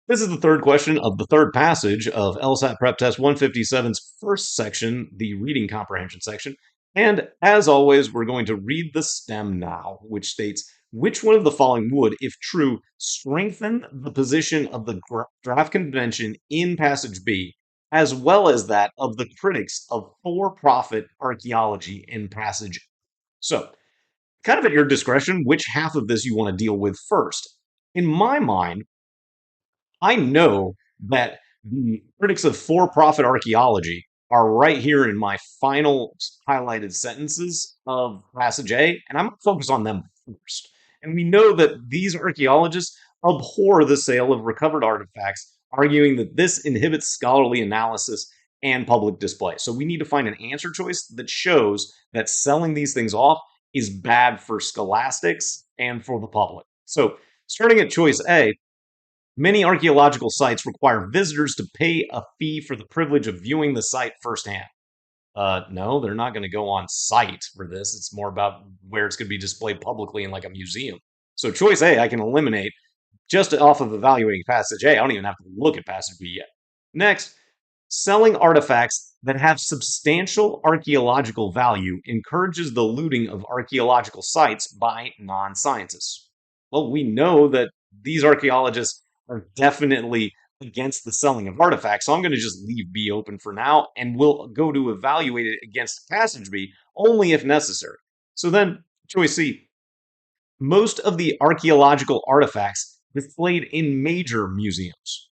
This is the third question of the third passage of LSAT PrepTest 157's first section, the reading comprehension section. And as always, we're going to read the stem now, which states, which one of the following would, if true, strengthen the position of the draft convention in passage B, as well as that of the critics of for-profit archaeology in passage A? So, kind of at your discretion, which half of this you want to deal with first. In my mind, I know that the critics of for profit archaeology are right here in my final highlighted sentences of passage A, and I'm going to focus on them first. And we know that these archaeologists abhor the sale of recovered artifacts, arguing that this inhibits scholarly analysis and public display. So we need to find an answer choice that shows that selling these things off is bad for scholastics and for the public. So starting at choice A, many archaeological sites require visitors to pay a fee for the privilege of viewing the site firsthand. No, they're not going to go on site for this. It's more about where it's going to be displayed publicly in like a museum. So choice A, I can eliminate just off of evaluating passage A. I don't even have to look at passage B yet. Next, selling artifacts that have substantial archaeological value encourages the looting of archaeological sites by non-scientists. Well, we know that these archaeologists are definitely against the selling of artifacts. So I'm going to just leave B open for now, and we'll go to evaluate it against passage B only if necessary. So then, choice C, most of the archaeological artifacts displayed in major museums.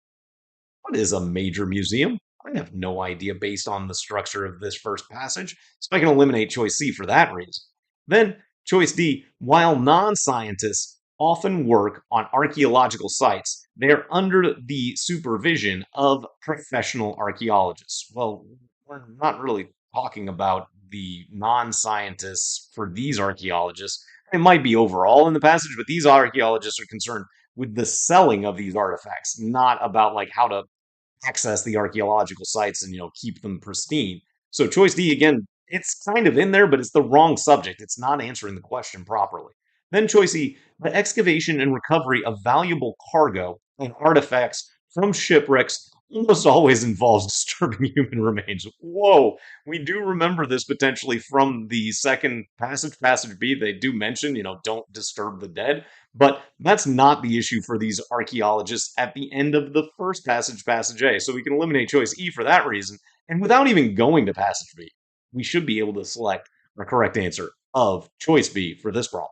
What is a major museum? I have no idea based on the structure of this first passage, so I can eliminate choice C for that reason. Then, choice D, while non scientists often work on archaeological sites, they are under the supervision of professional archaeologists. Well, we're not really talking about the non scientists for these archaeologists. It might be overall in the passage, but these archaeologists are concerned with the selling of these artifacts, not about like how to access the archaeological sites and keep them pristine. So choice D again, it's kind of in there, but it's the wrong subject. It's not answering the question properly. Then choice E, the excavation and recovery of valuable cargo and artifacts from shipwrecks almost always involves disturbing human remains. Whoa, we do remember this potentially from the second passage, passage B. They do mention, don't disturb the dead. But that's not the issue for these archaeologists at the end of the first passage, passage A. So we can eliminate choice E for that reason. And without even going to passage B, we should be able to select our correct answer of choice B for this problem.